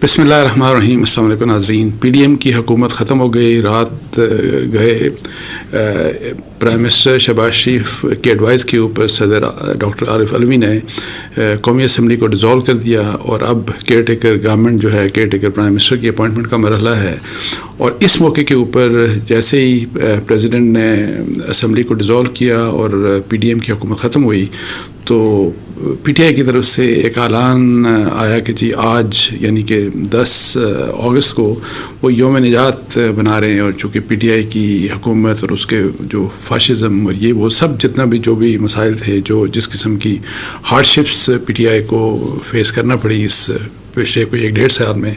بسم اللہ الرحمن الرحیم. السلام علیکم ناظرین. پی ڈی ایم کی حکومت ختم ہو گئی. رات گئے پرائم منسٹر شہباز شریف کے ایڈوائز کے اوپر صدر ڈاکٹر عارف علوی نے قومی اسمبلی کو ڈیزالو کر دیا اور اب کیئر ٹیکر گورنمنٹ جو ہے کیئر ٹیکر پرائم منسٹر کی اپوائنٹمنٹ کا مرحلہ ہے. اور اس موقع کے اوپر جیسے ہی پریزیڈنٹ نے اسمبلی کو ڈیزالو کیا اور پی ڈی ایم کی حکومت ختم ہوئی تو پی ٹی آئی کی طرف سے ایک اعلان آیا کہ جی آج یعنی کہ 10 اگست کو وہ یوم نجات بنا رہے ہیں. اور چونکہ پی ٹی آئی کی حکومت اور اس کے جو فاشزم اور یہ وہ سب جتنا بھی جو بھی مسائل تھے جو جس قسم کی hard ships P T I کو فیس کرنا پڑی اس پچھلے کوئی 1-1.5 سال میں،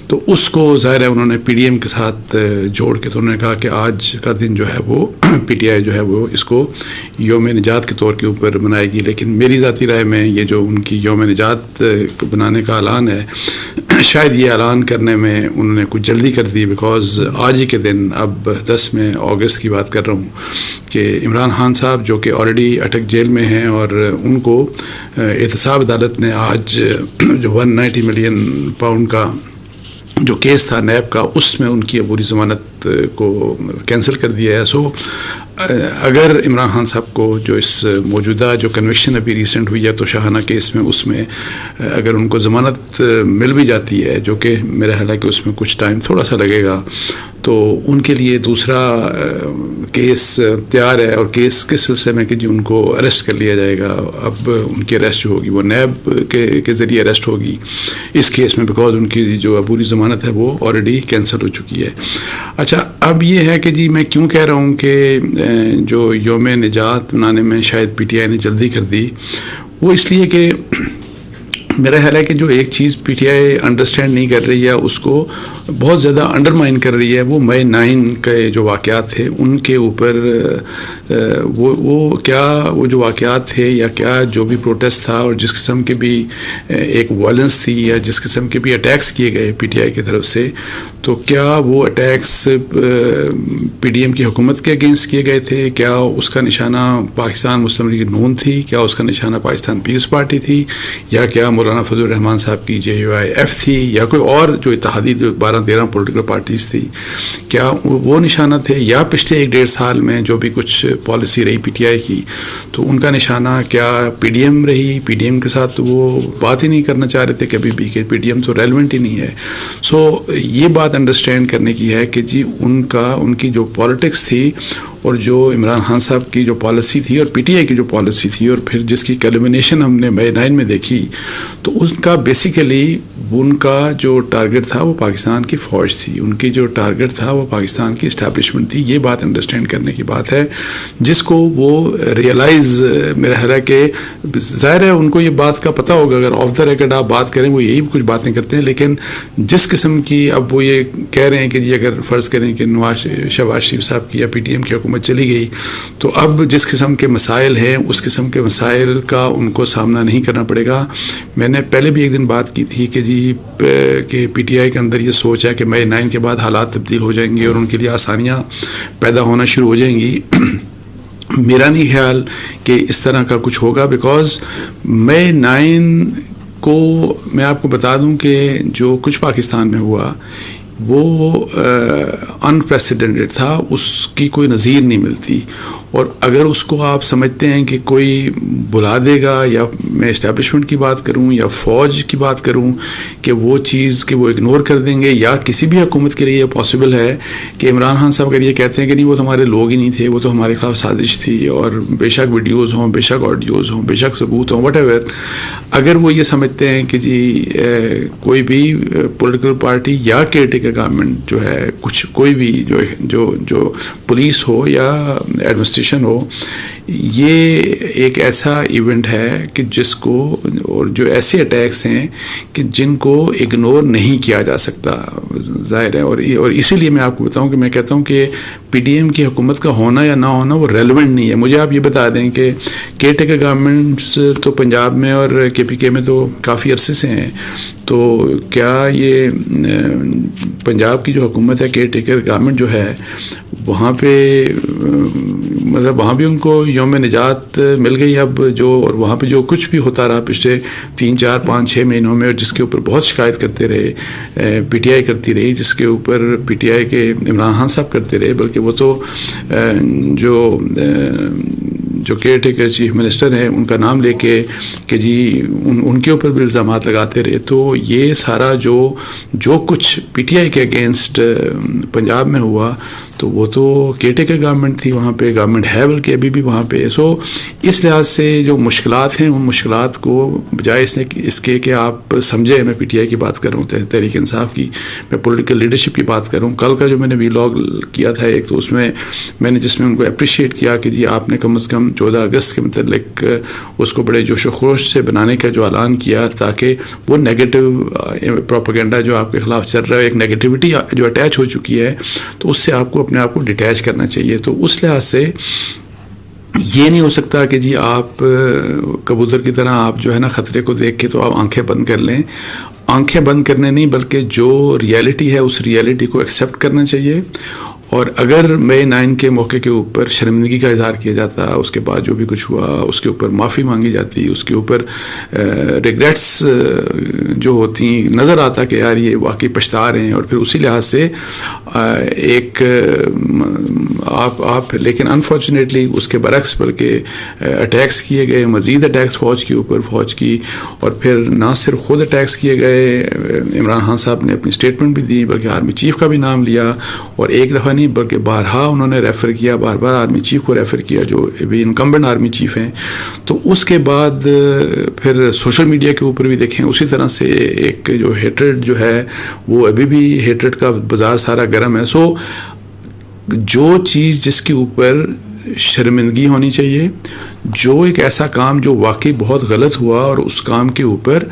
تو اس کو ظاہر ہے انہوں نے پی ڈی ایم کے ساتھ جوڑ کے تو انہوں نے کہا کہ آج کا دن جو ہے وہ پی ٹی آئی جو ہے وہ اس کو یوم نجات کے طور کے اوپر منائے گی. لیکن میری ذاتی رائے میں یہ جو ان کی یوم نجات بنانے کا اعلان ہے شاید یہ اعلان کرنے میں انہوں نے کچھ جلدی کر دی، بیکاز آج ہی کے دن اب 10 اگست کی بات کر رہا ہوں کہ عمران خان صاحب جو کہ آلریڈی اٹک جیل میں ہیں اور ان کو احتساب عدالت نے آج جو 190 ملین پاؤنڈ کا جو کیس تھا نیب کا اس میں ان کی عبوری ضمانت کو کینسل کر دیا ہے. سو اگر عمران خان صاحب کو جو اس موجودہ جو کنوکشن ابھی ریسنٹ ہوئی ہے تو شاہانہ کیس میں اس میں اگر ان کو ضمانت مل بھی جاتی ہے جو کہ میرا خیال ہے کہ اس میں کچھ ٹائم تھوڑا سا لگے گا، تو ان کے لیے دوسرا کیس تیار ہے. اور کیس کس سلسلے میں کہ جی ان کو اریسٹ کر لیا جائے گا. اب ان کی اریسٹ جو ہوگی وہ نیب کے ذریعے اریسٹ ہوگی اس کیس میں، بیکاز ان کی جو عبوری ضمانت ہے وہ آلریڈی کینسل ہو چکی ہے. اچھا اب یہ ہے کہ جی میں کیوں کہہ رہا ہوں کہ جو یوم نجات منانے میں شاید پی ٹی آئی نے جلدی کر دی، وہ اس لیے کہ میرا خیال ہے کہ جو ایک چیز پی ٹی آئی انڈرسٹینڈ نہیں کر رہی ہے اس کو بہت زیادہ انڈرمائن کر رہی ہے. وہ مئی 9 کے جو واقعات تھے ان کے اوپر وہ جو واقعات تھے یا کیا جو بھی پروٹیسٹ تھا اور جس قسم کے بھی ایک وائلنس تھی یا جس قسم کے بھی اٹیکس کیے گئے پی ٹی آئی کی طرف سے، تو کیا وہ اٹیکس پی ڈی ایم کی حکومت کے اگینسٹ کیے گئے تھے؟ کیا اس کا نشانہ پاکستان مسلم لیگ نون تھی؟ کیا اس کا نشانہ پاکستان پیپلز پارٹی تھی؟ یا کیا مولانا فضل الرحمان صاحب کی JUIF تھی؟ یا کوئی اور جو اتحادی 12-13 پولیٹیکل پارٹیز تھی، کیا وہ نشانہ تھے؟ یا پچھلے 1-1.5 سال میں جو بھی کچھ پالیسی رہی پی ٹی آئی کی تو ان کا نشانہ کیا پی ڈی ایم رہی؟ پی ڈی ایم کے ساتھ تو وہ بات ہی نہیں کرنا چاہ رہے تھے کبھی بھی کہ پی ڈی ایم تو ریلیونٹ ہی نہیں ہے. سو یہ بات انڈرسٹینڈ کرنے کی ہے کہ جی ان کی جو پالیٹکس تھی اور جو عمران خان صاحب کی جو پالیسی تھی اور پی ٹی آئی کی جو پالیسی تھی اور پھر جس کی کلمنیشن ہم نے مئی 9 میں دیکھی، تو ان کا بیسیکلی ان کا جو ٹارگٹ تھا وہ پاکستان کی فوج تھی، ان کی جو ٹارگٹ تھا وہ پاکستان کی اسٹیبلشمنٹ تھی. یہ بات انڈرسٹینڈ کرنے کی بات ہے جس کو وہ ریئلائز میرا خیال ہے کہ ظاہر ہے ان کو یہ بات کا پتہ ہوگا. اگر آف دا ریکارڈ آپ بات کریں وہ یہی کچھ باتیں کرتے ہیں، لیکن جس قسم کی اب وہ یہ کہہ رہے ہیں کہ جی اگر فرض کریں کہ شہباز شریف صاحب کی یا پی ٹی ایم کی حکومت چلی گئی تو اب جس قسم کے مسائل ہیں اس قسم کے مسائل کا ان کو سامنا نہیں کرنا پڑے گا. میں نے پہلے بھی ایک دن بات کی تھی کہ جی کہ پی ٹی آئی کے اندر یہ سوچ ہے کہ مئی 9 کے بعد حالات تبدیل ہو جائیں گے اور ان کے لیے آسانیاں پیدا ہونا شروع ہو جائیں گی. میرا نہیں خیال کہ اس طرح کا کچھ ہوگا، بیکاز مئی 9 کو میں آپ کو بتا دوں کہ جو کچھ پاکستان میں ہوا وہ انپریسیڈنٹڈ تھا، اس کی کوئی نظیر نہیں ملتی. اور اگر اس کو آپ سمجھتے ہیں کہ کوئی بلا دے گا، یا میں اسٹیبلشمنٹ کی بات کروں یا فوج کی بات کروں کہ وہ چیز کہ وہ اگنور کر دیں گے، یا کسی بھی حکومت کے لیے یہ پاسبل ہے کہ عمران خان صاحب اگر یہ کہتے ہیں کہ نہیں وہ تو ہمارے لوگ ہی نہیں تھے، وہ تو ہمارے خلاف سازش تھی، اور بے شک ویڈیوز ہوں، بے شک آڈیوز ہوں، بے شک ثبوت ہوں، وٹ ایور، اگر وہ یہ سمجھتے ہیں کہ جی کوئی بھی پولیٹیکل پارٹی یا کیئر ٹیکر گورنمنٹ جو ہے کوئی بھی جو پولیس ہو یا ایڈمنسٹریشن ہو، یہ ایک ایسا ایونٹ ہے کہ جس کو اور جو ایسے اٹیکس ہیں کہ جن کو اگنور نہیں کیا جا سکتا ظاہر ہے. اور اسی لیے میں آپ کو بتاؤں کہ میں کہتا ہوں کہ پی ڈی ایم کی حکومت کا ہونا یا نہ ہونا وہ ریلیونٹ نہیں ہے. مجھے آپ یہ بتا دیں کہ کیئر ٹیکر گورنمنٹس تو پنجاب میں اور کے پی کے میں تو کافی عرصے سے ہیں، تو کیا یہ پنجاب کی جو حکومت ہے کیئر ٹیکر گورنمنٹ جو ہے وہاں پہ مطلب وہاں بھی ان کو یوم نجات مل گئی اب جو، اور وہاں پہ جو کچھ بھی ہوتا رہا پچھلے 3 4 5 6 مہینوں میں، اور جس کے اوپر بہت شکایت کرتے رہے پی ٹی آئی کرتی رہی، جس کے اوپر پی ٹی آئی کے عمران خان صاحب کرتے رہے، بلکہ وہ تو جو کیئر ٹیکر چیف منسٹر ہیں ان کا نام لے کے کہ جی ان کے اوپر بھی الزامات لگاتے رہے. تو یہ سارا جو کچھ پی ٹی آئی کے اگینسٹ پنجاب میں ہوا تو وہ تو کیئر ٹیکر گورنمنٹ تھی، وہاں پہ گورنمنٹ ہے بلکہ ابھی بھی وہاں پہ. سو اس لحاظ سے جو مشکلات ہیں ان مشکلات کو بجائے اس کے کہ آپ سمجھیں، میں پی ٹی آئی کی بات کر رہا ہوں، تحریک انصاف کی، میں پولیٹیکل لیڈرشپ کی بات کر رہا ہوں. کل کا جو میں نے ویلاگ کیا تھا ایک، تو اس میں جس میں ان کو اپریشیٹ کیا کہ جی آپ نے کم از کم 14 اگست کے متعلق اس کو بڑے جوش و خروش سے بنانے کا جو اعلان کیا، تاکہ وہ نیگیٹو پروپیگنڈا جو آپ کے خلاف چل رہا ہے، ایک نیگیٹیوٹی جو اٹیچ ہو چکی ہے، تو اس سے آپ کو اپنے آپ کو ڈیٹیچ کرنا چاہیے. تو اس لحاظ سے یہ نہیں ہو سکتا کہ جی آپ کبوتر کی طرح آپ جو ہے نا خطرے کو دیکھ کے تو آپ آنکھیں بند کر لیں. آنکھیں بند کرنے نہیں، بلکہ جو ریالٹی ہے اس ریالٹی کو ایکسیپٹ کرنا چاہیے. اور اگر مئی 9 کے موقع کے اوپر شرمندگی کا اظہار کیا جاتا، اس کے بعد جو بھی کچھ ہوا اس کے اوپر معافی مانگی جاتی، اس کے اوپر ریگریٹس جو ہوتی نظر آتا کہ یار یہ واقعی پچھتا رہے ہیں، اور پھر اسی لحاظ سے ایک آپ لیکن انفارچونیٹلی اس کے برعکس بلکہ اٹیکس کیے گئے، مزید اٹیکس فوج کے اوپر، فوج کی، اور پھر نہ صرف خود اٹیکس کیے گئے، عمران خان صاحب نے اپنی اسٹیٹمنٹ بھی دی، بلکہ آرمی چیف کا بھی نام لیا، اور ایک دفعہ نہیں بلکہ بارہا انہوں نے ریفر کیا، بار بار آرمی چیف کو ریفر کیا جو ابھی انکمبنٹ آرمی چیف ہیں. تو اس کے بعد پھر سوشل میڈیا کے اوپر بھی دیکھیں اسی طرح سے ایک جو ہیٹریڈ جو ہے وہ ابھی بھی ہیٹریڈ کا بازار سارا گرم ہے. سو جو چیز جس کے اوپر شرمندگی ہونی چاہیے، جو ایک ایسا کام جو واقعی بہت غلط ہوا، اور اس کام کے اوپر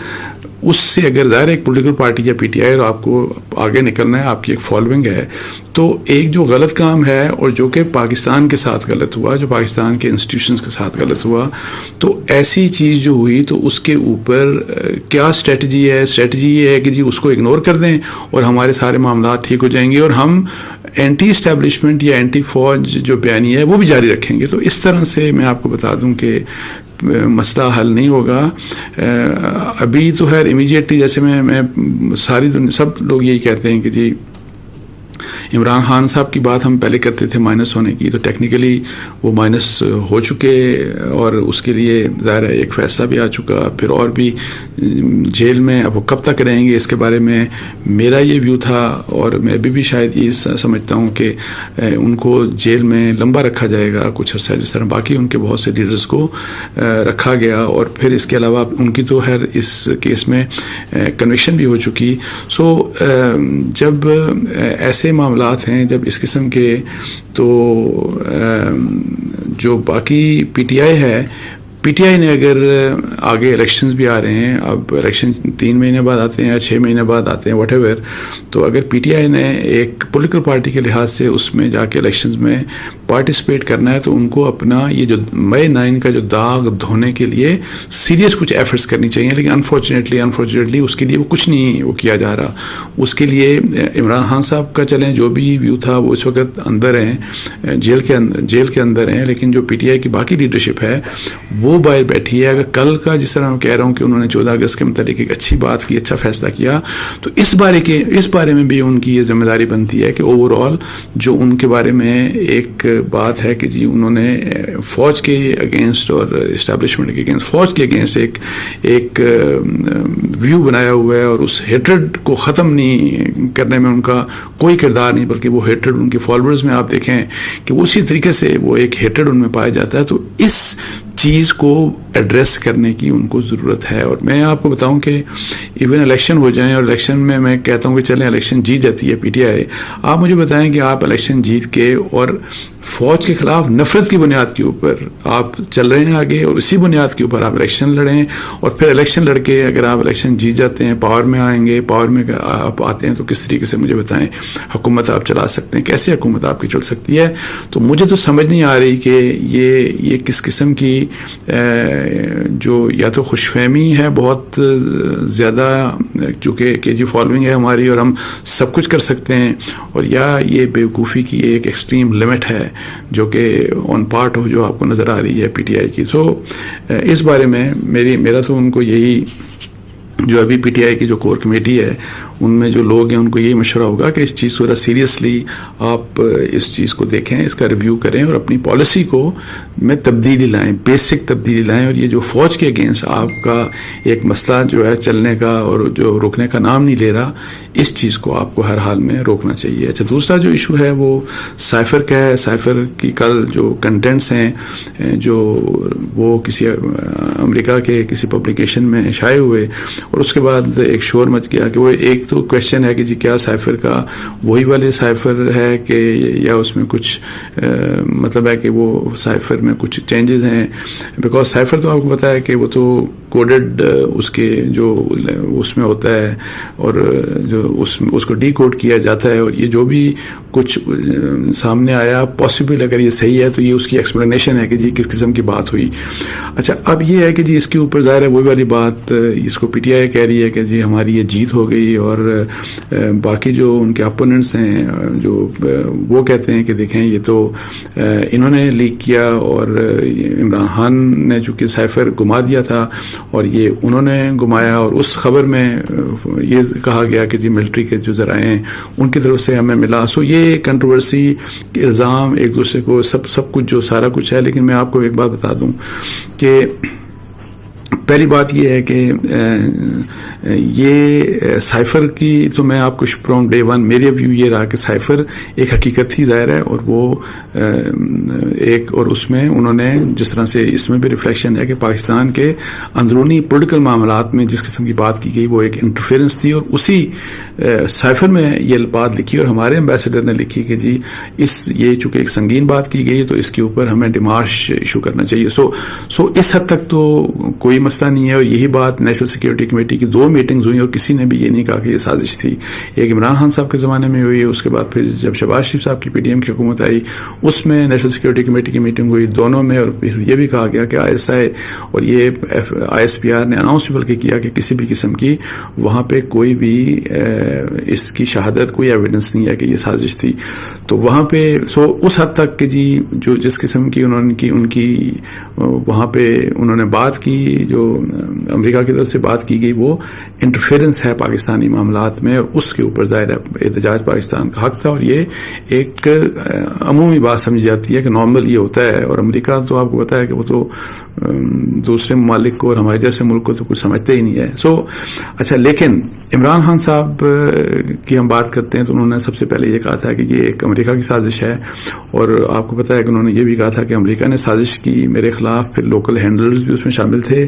اس سے اگر ظاہر ایک پولیٹیکل پارٹی یا پی ٹی آئی اور آپ کو آگے نکلنا ہے، آپ کی ایک فالوئنگ ہے، تو ایک جو غلط کام ہے اور جو کہ پاکستان کے ساتھ غلط ہوا، جو پاکستان کے انسٹیٹیوشنز کے ساتھ غلط ہوا، تو ایسی چیز جو ہوئی تو اس کے اوپر کیا اسٹریٹجی ہے؟ اسٹریٹجی یہ ہے کہ جی اس کو اگنور کر دیں اور ہمارے سارے معاملات ٹھیک ہو جائیں گے، اور ہم اینٹی اسٹیبلشمنٹ یا اینٹی فوج جو بیانیہ ہے وہ بھی جاری رکھیں گے. تو اس طرح سے میں آپ کو بتا دوں کہ مسئلہ حل نہیں ہوگا. ابھی تو خیر امیڈیٹلی جیسے میں ساری دنیا سب لوگ یہی کہتے ہیں کہ جی عمران خان صاحب کی بات ہم پہلے کرتے تھے مائنس ہونے کی، تو ٹیکنیکلی وہ مائنس ہو چکے، اور اس کے لیے ظاہر ہے ایک فیصلہ بھی آ چکا. پھر اور بھی جیل میں اب وہ کب تک رہیں گے اس کے بارے میں میرا یہ ویو تھا، اور میں ابھی بھی شاید یہ سمجھتا ہوں کہ ان کو جیل میں لمبا رکھا جائے گا کچھ عرصہ، جس طرح باقی ان کے بہت سے لیڈرز کو رکھا گیا. اور پھر اس کے علاوہ ان کی تو خیر اس کیس میں کنوکشن بھی ہو چکی. سو جب ایسے معاملات ہیں، جب اس قسم کے، تو جو باقی پی ٹی آئی ہے، پی ٹی آئی نے اگر آگے الیکشنز بھی آ رہے ہیں، اب الیکشن 3 مہینے بعد آتے ہیں یا 6 مہینے بعد آتے ہیں واٹ ایور، تو اگر پی ٹی آئی نے ایک پولیٹیکل پارٹی کے لحاظ سے اس میں جا کے الیکشنز میں پارٹیسپیٹ کرنا ہے، تو ان کو اپنا یہ جو مئی 9 کا جو داغ دھونے کے لیے سیریس کچھ ایفرٹس کرنی چاہیے. لیکن انفارچونیٹلی اس کے لیے وہ کچھ نہیں وہ کیا جا رہا. اس کے لیے عمران خان صاحب کا چلیں جو بھی ویو تھا وہ اس وقت اندر ہیں، جیل کے اندر ہیں، لیکن جو پی ٹی آئی کی باقی لیڈرشپ ہے وہ باہر بیٹھی ہے. اگر کل کا جس طرح میں کہہ رہا ہوں کہ انہوں نے 14 اگست کے متعلق ایک اچھی بات کی، اچھا فیصلہ کیا، تو اس بارے میں بھی ان کی یہ ذمہ داری بنتی ہے کہ اوور آل جو ان کے بارے میں ایک بات ہے کہ جی انہوں نے فوج کے اگینسٹ اور اسٹیبلشمنٹ کے اگینسٹ، فوج کے اگینسٹ ایک ویو بنایا ہوا ہے، اور اس ہیٹریڈ کو ختم نہیں کرنے میں ان کا کوئی کردار نہیں، بلکہ وہ ہیٹریڈ ان کے فالوورز میں آپ دیکھیں کہ وہ اسی طریقے سے وہ ایک ہیٹریڈ ان میں پایا جاتا ہے. تو اس چیز کو ایڈریس کرنے کی ان کو ضرورت ہے. اور میں آپ کو بتاؤں کہ ایون الیکشن ہو جائیں، اور الیکشن میں کہتا ہوں کہ چلیں الیکشن جیت جاتی ہے پی ٹی آئی، آپ مجھے بتائیں کہ آپ الیکشن جیت کے اور فوج کے خلاف نفرت کی بنیاد کے اوپر آپ چل رہے ہیں آگے، اور اسی بنیاد کے اوپر آپ الیکشن لڑیں، اور پھر الیکشن لڑ کے اگر آپ الیکشن جیت جاتے ہیں، پاور میں آئیں گے، پاور میں آپ آتے ہیں، تو کس طریقے سے مجھے بتائیں حکومت آپ چلا سکتے ہیں؟ کیسے حکومت آپ کی چل سکتی ہے؟ تو مجھے تو سمجھ نہیں آ رہی کہ یہ کس قسم کی جو یا تو خوش فہمی ہے بہت زیادہ، چونکہ کے جی فالوئنگ ہے ہماری اور ہم سب کچھ کر سکتے ہیں، اور یا یہ بیوقوفی کی ایک ایکسٹریم لمٹ ہے جو کہ آن پارٹ ہو جو آپ کو نظر آ رہی ہے پی ٹی آئی کی. سو اس بارے میں میرا تو ان کو یہی، جو ابھی پی ٹی آئی کی جو کور کمیٹی ہے ان میں جو لوگ ہیں ان کو یہی مشورہ ہوگا کہ اس چیز کو ذرا سیریسلی آپ اس چیز کو دیکھیں، اس کا ریویو کریں اور اپنی پالیسی کو میں تبدیلی لائیں، بیسک تبدیلی لائیں. اور یہ جو فوج کے اگینسٹ آپ کا ایک مسئلہ جو ہے چلنے کا اور جو روکنے کا نام نہیں لے رہا، اس چیز کو آپ کو ہر حال میں روکنا چاہیے. اچھا، دوسرا جو ایشو ہے وہ سائفر کا ہے. سائفر کی کل جو کنٹینٹس ہیں جو وہ کسی امریکہ کے کسی پبلیکیشن میں شائع ہوئے، اور اس کے بعد ایک شور مچ گیا کہ وہ ایک تو کویشچن ہے کہ جی کیا سائفر کا وہی والے سائفر ہے کہ یا اس میں کچھ مطلب ہے کہ وہ سائفر میں کچھ چینجز ہیں، بیکاز سائفر تو آپ کو پتا ہے کہ وہ تو کوڈڈ اس کے جو اس میں ہوتا ہے اور جو اس کو ڈی کوڈ کیا جاتا ہے، اور یہ جو بھی کچھ سامنے آیا پاسبل اگر یہ صحیح ہے تو یہ اس کی ایکسپلینیشن ہے کہ جی کس قسم کی بات ہوئی. اچھا، اب یہ ہے کہ جی اس کے اوپر ظاہر ہے وہی والی بات اس کو پی ٹی آئی کہہ رہی ہے کہ جی ہماری یہ جیت ہو گئی، اور باقی جو ان کے اپوننٹس ہیں جو وہ کہتے ہیں کہ دیکھیں یہ تو انہوں نے لیک کیا، اور عمران خان نے چونکہ سائفر گما دیا تھا اور یہ انہوں نے گمایا، اور اس خبر میں یہ کہا گیا کہ جی ملٹری کے جو ذرائع ہیں ان کی طرف سے ہمیں ملا. سو یہ کنٹروورسی، الزام ایک دوسرے کو سب کچھ جو سارا کچھ ہے. لیکن میں آپ کو ایک بات بتا دوں کہ پہلی بات یہ ہے کہ یہ سائفر کی تو میں آپ کو فرام ڈے ون میرے ویو یہ رہا کہ سائفر ایک حقیقت تھی ظاہر ہے، اور وہ ایک، اور اس میں انہوں نے جس طرح سے اس میں بھی ریفلیکشن ہے کہ پاکستان کے اندرونی پولیٹیکل معاملات میں جس قسم کی بات کی گئی وہ ایک انٹرفیئرنس تھی، اور اسی سائفر میں یہ بات لکھی اور ہمارے ایمبیسڈر نے لکھی کہ جی یہ چونکہ ایک سنگین بات کی گئی تو اس کے اوپر ہمیں ڈیمارش ایشو کرنا چاہیے. سو اس حد تک تو کوئی مسئلہ نہیں ہے. اور یہی بات نیشنل سیکورٹی کمیٹی کی 2 میٹنگز ہوئی اور کسی نے بھی یہ نہیں کہا کہ یہ سازش تھی. ایک عمران خان صاحب کے زمانے میں ہوئی، اس کے بعد پھر جب شہباز شریف صاحب کی پی ٹی ایم کی حکومت آئی اس میں نیشنل سیکورٹی کمیٹی کی میٹنگ ہوئی، دونوں میں. اور پھر یہ بھی کہا گیا کہ آئی ایس آئی اور یہ آئی ایس پی آر نے اناؤنس بلکہ کیا کہ کسی بھی قسم کی وہاں پہ کوئی بھی اس کی شہادت کوئی ایویڈنس نہیں ہے کہ یہ سازش تھی. تو وہاں پہ اس حد تک کہ جی جو جس قسم کی ان کی وہاں پہ انہوں نے بات کی، جو امریکہ کی طرف سے بات کی گئی وہ انٹرفیئرنس ہے پاکستانی معاملات میں، اور اس کے اوپر ظاہر ہے احتجاج پاکستان کا حق تھا. اور یہ ایک عمومی بات سمجھی جاتی ہے کہ نارمل یہ ہوتا ہے، اور امریکہ تو آپ کو پتا ہے کہ وہ تو دوسرے ممالک کو اور ہمارے جیسے ملک کو تو کچھ سمجھتے ہی نہیں ہے. اچھا، لیکن عمران خان صاحب کی ہم بات کرتے ہیں تو انہوں نے سب سے پہلے یہ کہا تھا کہ یہ ایک امریکہ کی سازش ہے، اور آپ کو پتا ہے کہ انہوں نے یہ بھی کہا تھا کہ امریکہ نے سازش کی میرے خلاف. پھر لوکل ہینڈلرز بھی اس میں شامل تھے.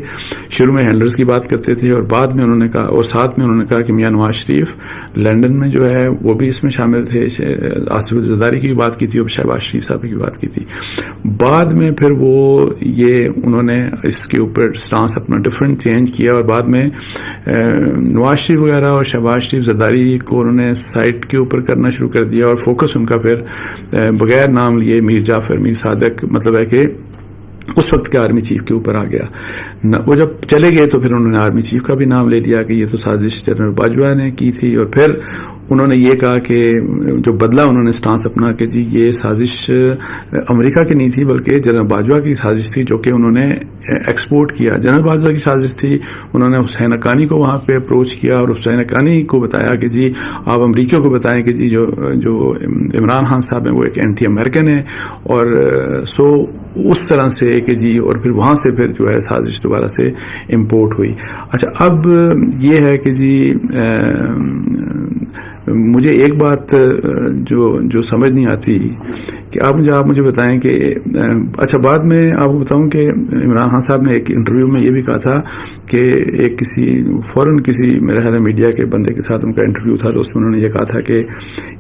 شروع میں ہینڈلرز کی بات کرتے تھے، اور بعد میں انہوں نے کہا، اور ساتھ میں انہوں نے کہا کہ میاں نواز شریف لندن میں جو ہے وہ بھی اس میں شامل تھے. آصف الزرداری کی بھی بات کی تھی اور شہباز شریف صاحب کی بات کی تھی. بعد میں پھر وہ یہ انہوں نے اس کے اوپر سٹانس اپنا ڈفرنٹ چینج کیا، اور بعد میں نواز شریف وغیرہ اور شہباز شریف زرداری کو انہوں نے سائٹ کے اوپر کرنا شروع کر دیا، اور فوکس ان کا پھر بغیر نام لیے میر جعفر، میر صادق، مطلب ہے کہ اس وقت کے آرمی چیف کے اوپر آ گیا. وہ جب چلے گئے تو پھر انہوں نے آرمی چیف کا بھی نام لے لیا کہ یہ تو سازش جنرل باجوہ نے کی تھی. اور پھر انہوں نے یہ کہا کہ جو بدلہ انہوں نے سٹانس اپنا کہ جی یہ سازش امریکہ کی نہیں تھی بلکہ جنرل باجوہ کی سازش تھی جو کہ انہوں نے ایکسپورٹ کیا. جنرل باجوہ کی سازش تھی. انہوں نے حسین حقانی کو وہاں پہ اپروچ کیا اور حسین حقانی کو بتایا کہ جی آپ امریکیوں کو بتائیں کہ جی جو عمران خان صاحب ہیں وہ ایک اینٹی امریکن ہے. اور اس طرح سے کہ جی اور پھر وہاں سے پھر جو ہے سازش دوبارہ سے امپورٹ ہوئی. اچھا اب یہ ہے کہ جی مجھے ایک بات جو سمجھ نہیں آتی کہ آپ مجھے بتائیں کہ اچھا بعد میں آپ کو بتاؤں کہ عمران خان صاحب نے ایک انٹرویو میں یہ بھی کہا تھا کہ ایک کسی میرے خیال میڈیا کے بندے کے ساتھ ان کا انٹرویو تھا، تو اس میں انہوں نے یہ کہا تھا کہ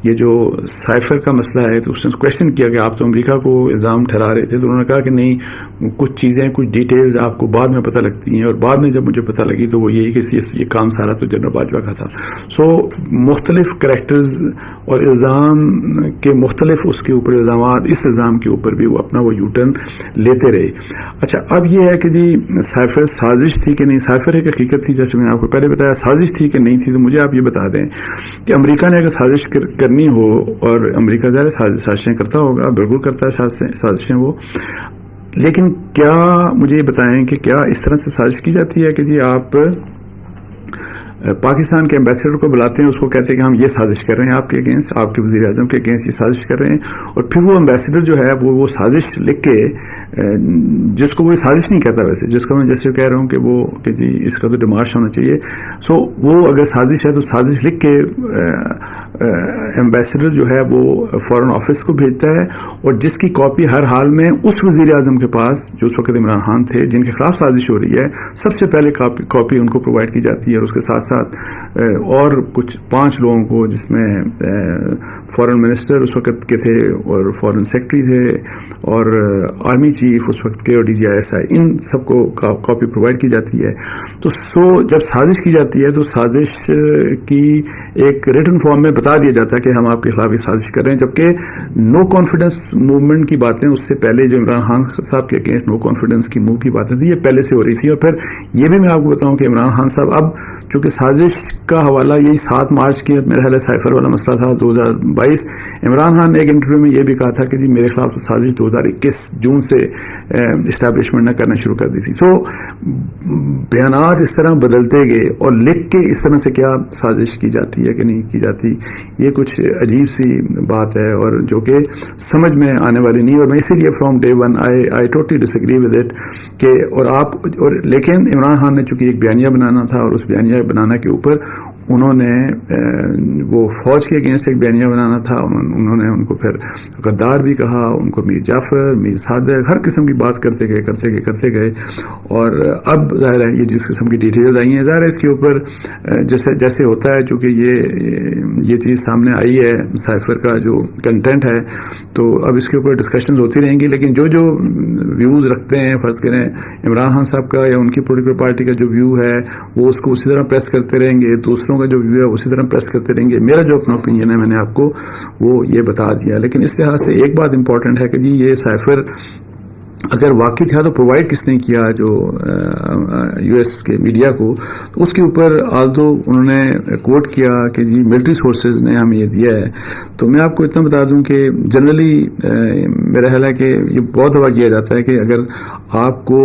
یہ جو سائفر کا مسئلہ ہے، تو اس نے کویشچن کیا کہ آپ تو امریکہ کو الزام ٹھہرا رہے تھے، تو انہوں نے کہا کہ نہیں، کچھ چیزیں کچھ ڈیٹیلز آپ کو بعد میں پتہ لگتی ہیں، اور بعد میں جب مجھے پتہ لگی تو وہ یہی کہ یہ کام سارا تو جنرل باجوہ کا تھا۔ سو مختلف کریکٹرز اور الزام کے مختلف اس کے اوپر الزامات، اس الزام کے اوپر بھی وہ اپنا یو ٹرن لیتے رہے۔ اچھا اب یہ ہے کہ جی سائفر سازش تھی کہ نہیں، سائفر ایک حقیقت تھی، جیسے میں نے آپ کو پہلے بتایا، سازش تھی کہ نہیں تھی، تو مجھے آپ یہ بتا دیں کہ امریکہ نے اگر سازش کرنی ہو، اور امریکہ ظاہر سازشیں کرتا ہوگا، بالکل کرتا ہے سازشیں وہ، لیکن کیا مجھے یہ بتائیں کہ کیا اس طرح سے سازش کی جاتی ہے کہ جی آپ پاکستان کے ایمبیسڈر کو بلاتے ہیں، اس کو کہتے ہیں کہ ہم یہ سازش کر رہے ہیں آپ کے اگینسٹ، آپ کے وزیر اعظم کے اگینسٹ یہ سازش کر رہے ہیں، اور پھر وہ ایمبیسڈر جو ہے وہ سازش لکھ کے، جس کو وہ سازش نہیں کہتا ویسے، جس کو میں جیسے کہہ رہا ہوں کہ جی اس کا تو ڈیمارش ہونا چاہیے، سو وہ اگر سازش ہے تو سازش لکھ کے ایمبیسڈر جو ہے وہ فارن آفس کو بھیجتا ہے، اور جس کی کاپی ہر حال میں اس وزیر اعظم کے پاس جو اس وقت عمران خان تھے، جن کے خلاف سازش ہو رہی ہے، سب سے پہلے کاپی ان کو پرووائڈ کی جاتی ہے، اور اس کے ساتھ اور کچھ 5 لوگوں کو، جس میں فارن منسٹر اس وقت کے تھے، اور فارن سیکرٹری تھے، اور آرمی چیف اس وقت کے، اور D G I S I, ان سب کو کاپی پرووائڈ کی جاتی ہے۔ تو جب سازش کی جاتی ہے تو سازش کی ایک ریٹن فارم میں بتا دیا جاتا ہے کہ ہم آپ کے خلاف یہ سازش کر رہے ہیں، جبکہ نو کانفیڈنس موومنٹ کی باتیں اس سے پہلے، جو عمران خان صاحب کے اگینسٹ نو کانفیڈنس کی موو کی باتیں تھی، یہ پہلے سے ہو رہی تھی۔ اور پھر یہ بھی میں آپ کو بتاؤں کہ عمران خان صاحب اب چونکہ سازش کا حوالہ یہی 7 مارچ کے میرے خیال سائفر والا مسئلہ تھا 2022، عمران خان نے ایک انٹرویو میں یہ بھی کہا تھا کہ جی میرے خلاف تو سازش 2021 جون سے اسٹیبلشمنٹ نے کرنا شروع کر دی تھی۔ سو بیانات اس طرح بدلتے گئے، اور لکھ کے اس طرح سے کیا سازش کی جاتی ہے کہ نہیں کی جاتی، یہ کچھ عجیب سی بات ہے، اور جو کہ سمجھ میں آنے والی نہیں، اور میں اسی لیے from day one I totally disagree ایگری ود اٹ کہ لیکن عمران خان نے چونکہ ایک بیانیہ بنانا تھا، اور اس بیانیہ بنانا کے اوپر انہوں نے وہ فوج کے اگینسٹ ایک بیانیہ بنانا تھا، انہوں نے ان کو پھر غدار بھی کہا، ان کو میر جعفر، میر صادق، ہر قسم کی بات کرتے گئے، اور اب ظاہر ہے یہ جس قسم کی ڈیٹیلز آئی ہیں، ظاہر ہے اس کے اوپر جیسے ہوتا ہے، چونکہ یہ چیز سامنے آئی ہے، سائفر کا جو کنٹینٹ ہے، تو اب اس کے اوپر ڈسکشنز ہوتی رہیں گی، لیکن جو ویوز رکھتے ہیں، فرض کریں عمران خان صاحب کا یا ان کی پولیٹیکل پارٹی کا جو ویو ہے، وہ اس کو اسی طرح پریس کرتے رہیں گے، دوسروں کا جو ویو ہے اسی طرح پریس کرتے رہیں گے۔ میرا جو اپنا اوپینین ہے میں نے آپ کو وہ یہ بتا دیا، لیکن اس لحاظ سے ایک بات امپورٹنٹ ہے کہ جی یہ سائفر اگر واقعی تھا تو پرووائڈ کس نے کیا، جو یو ایس کے میڈیا کو، تو اس کے اوپر آلدو انہوں نے کوٹ کیا کہ جی ملٹری سورسز نے ہمیں یہ دیا ہے۔ تو میں آپ کو اتنا بتا دوں کہ جنرلی میرا خیال ہے کہ یہ بہت دفعہ کیا جاتا ہے کہ اگر آپ کو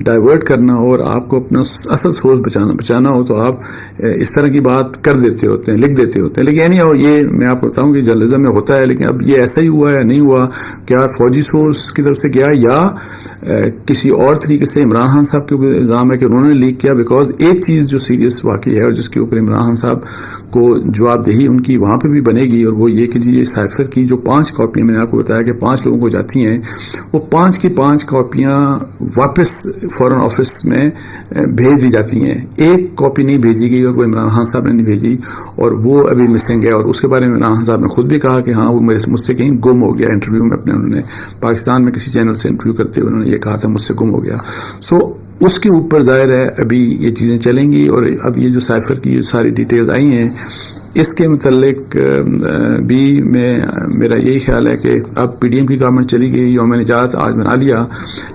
ڈائیورٹ کرنا ہو اور آپ کو اپنا اصل سورس بچانا ہو تو آپ اس طرح کی بات کر دیتے ہوتے ہیں، لکھ دیتے ہوتے ہیں، لیکن یعنی یہ میں آپ کو بتاؤں کہ جرنلزم میں ہوتا ہے، لیکن اب یہ ایسا ہی ہوا یا نہیں ہوا، کیا فوجی سورس کی طرف سے گیا یا کسی اور طریقے سے عمران خان صاحب کے اوپر الزام ہے کہ انہوں نے لیک کیا، بیکاز ایک چیز جو سیریس واقعی ہے اور جس کے اوپر عمران خان صاحب کو جواب دہی ان کی وہاں پہ بھی بنے گی، اور وہ یہ کہ جی یہ سائفر کی جو 5 کاپیاں میں نے آپ کو بتایا کہ 5 لوگوں کو جاتی ہیں، وہ 5 کی 5 کاپیاں واپس فارن آفس میں بھیج دی جاتی ہیں، ایک کاپی نہیں بھیجی گئی، اور وہ عمران خان صاحب نے نہیں بھیجی، اور وہ ابھی مسنگ ہے، اور اس کے بارے میں عمران خان صاحب نے خود بھی کہا کہ ہاں وہ مجھ سے کہیں گم ہو گیا۔ انٹرویو میں اپنے انہوں نے پاکستان میں کسی چینل سے انٹرویو کرتے ہوئے انہوں نے یہ کہا تھا مجھ سے گم ہو گیا۔ سو اس کے اوپر ظاہر ہے ابھی یہ چیزیں چلیں گی، اور اب یہ جو سائفر کی جو ساری ڈیٹیلز آئی ہیں اس کے متعلق بھی میرا یہی خیال ہے کہ اب پی ڈی ایم کی گورنمنٹ چلی گئی، یوم نجات آج بنا لیا،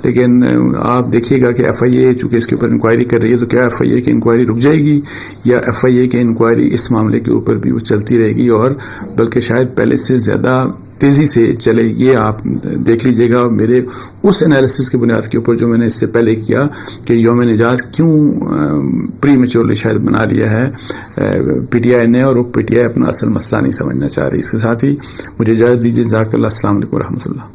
لیکن آپ دیکھیے گا کہ ایف آئی اے چونکہ اس کے اوپر انکوائری کر رہی ہے، تو کیا ایف آئی اے کی انکوائری رک جائے گی، یا ایف آئی اے کی انکوائری اس معاملے کے اوپر بھی وہ چلتی رہے گی، اور بلکہ شاید پہلے سے زیادہ تیزی سے چلے، یہ آپ دیکھ لیجئے گا میرے اس انالیسس کی بنیاد کے اوپر جو میں نے اس سے پہلے کیا کہ یوم نجات کیوں پری میچورلی شاید بنا لیا ہے پی ٹی آئی نے، اور وہ پی ٹی آئی اپنا اصل مسئلہ نہیں سمجھنا چاہ رہی۔ اس کے ساتھ ہی مجھے اجازت دیجیے، جزاک اللہ، السلام علیکم و رحمۃ اللہ۔